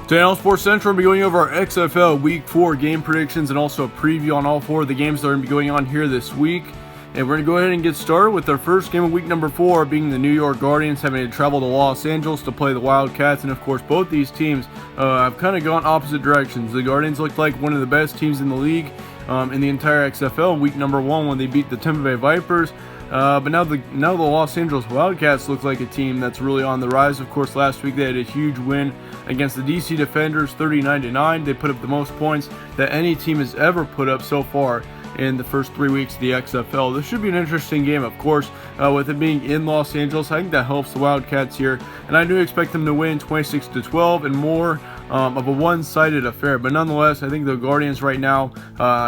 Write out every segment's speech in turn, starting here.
Today on Sports Central, we'll be going over our XFL Week 4 game predictions and also a preview on all 4 of the games that are going to be going on here this week. And we're going to go ahead and get started with our first game of week number 4 being the New York Guardians having to travel to Los Angeles to play the Wildcats. And of course, both these teams have kind of gone opposite directions. The Guardians looked like one of the best teams in the league in the entire XFL in week number 1 when they beat the Tampa Bay Vipers. But now the Los Angeles Wildcats look like a team that's really on the rise. Of course, last week they had a huge win against the DC Defenders, 39-9. They put up the most points that any team has ever put up so far in the first 3 weeks of the XFL. This should be an interesting game, of course, with it being in Los Angeles. I think that helps the Wildcats here, and I do expect them to win 26-12 and more of a one-sided affair. But nonetheless, I think the Guardians right now,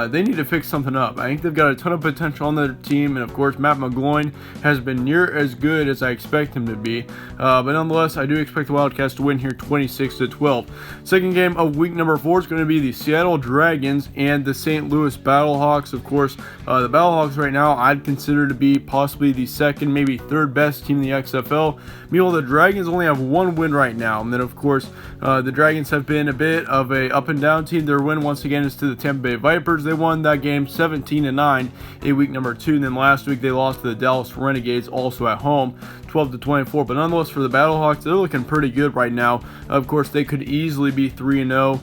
they need to fix something up. I think they've got a ton of potential on their team, and of course, Matt McGloin has been near as good as I expect him to be. But nonetheless, I do expect the Wildcats to win here 26-12. Second game of week number 4 is going to be the Seattle Dragons and the St. Louis BattleHawks. Of course, the BattleHawks right now I'd consider to be possibly the second, maybe third best team in the XFL. Meanwhile, the Dragons only have 1 win right now. And then, of course, the Dragons have been a bit of a up and down team. Their win once again is to the Tampa Bay Vipers. They won that game 17-9 in week number 2. And then last week they lost to the Dallas Renegades, also at home, 12-24. But nonetheless, for the BattleHawks, they're looking pretty good right now. Of course, they could easily be 3-0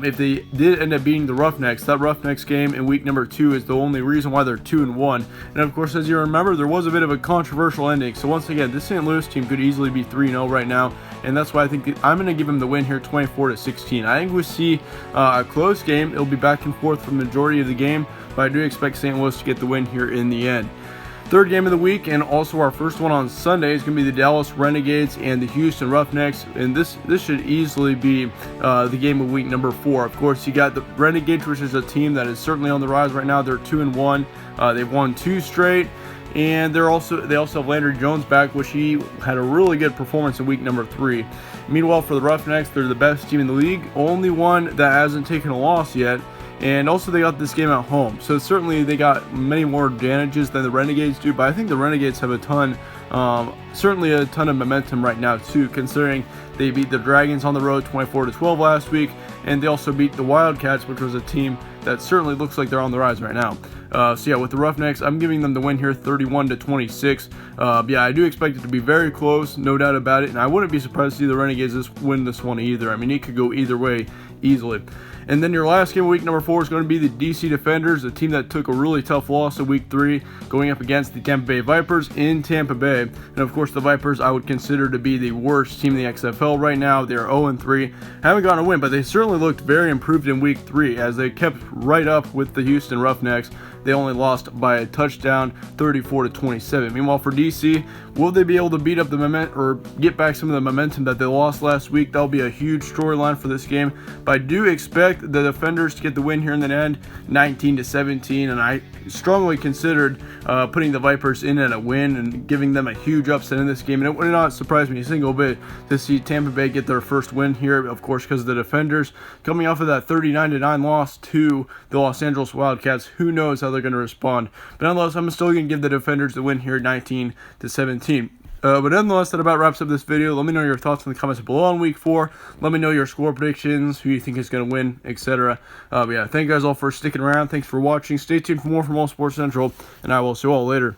if they did end up beating the Roughnecks. That Roughnecks game in week number 2 is the only reason why they're 2-1. And of course, as you remember, there was a bit of a controversial ending. So once again, this St. Louis team could easily be 3-0 right now. And that's why I think I'm going to give them the win here, 24-16. I think we see a close game. It'll be back and forth for the majority of the game, but I do expect St. Louis to get the win here in the end. Third game of the week, and also our first one on Sunday, is going to be the Dallas Renegades and the Houston Roughnecks, and this should easily be the game of week number 4. Of course, you got the Renegades, which is a team that is certainly on the rise right now. They're 2-1. They've won 2 straight. And they also have Landry Jones back, which he had a really good performance in week number 3. Meanwhile, for the Roughnecks, they're the best team in the league, only one that hasn't taken a loss yet. And also they got this game at home, so certainly they got many more advantages than the Renegades do. But I think the Renegades have certainly a ton of momentum right now too, considering they beat the Dragons on the road 24-12 last week, and they also beat the Wildcats, which was a team that certainly looks like they're on the rise right now. So yeah, with the Roughnecks, I'm giving them the win here, 31-26. Yeah, I do expect it to be very close, no doubt about it, and I wouldn't be surprised to see the Renegades win this one either. I mean, it could go either way easily. And then your last game of week number 4 is going to be the DC Defenders, a team that took a really tough loss in week 3, going up against the Tampa Bay Vipers in Tampa Bay. And of course, the Vipers I would consider to be the worst team in the XFL right now. They're 0-3, haven't gotten a win, but they certainly looked very improved in week 3 as they kept right up with the Houston Roughnecks. They only lost by a touchdown, 34-27. Meanwhile, for DC, will they be able to beat up the momentum or get back some of the momentum that they lost last week? That'll be a huge storyline for this game. But I do expect the Defenders to get the win here in the end, 19-17. And I strongly considered putting the Vipers in at a win and giving them a huge upset in this game. And it would not surprise me a single bit to see Tampa Bay get their first win here, of course, because of the Defenders coming off of that 39-9 loss to the Los Angeles Wildcats. Who knows how they're going to respond? But nonetheless, I'm still going to give the Defenders the win here, 19-17. But nonetheless, that about wraps up this video. Let me know your thoughts in the comments below on week 4. Let me know your score predictions, who you think is going to win, etc. But yeah, thank you guys all for sticking around. Thanks for watching. Stay tuned for more from All Sports Central, and I will see you all later.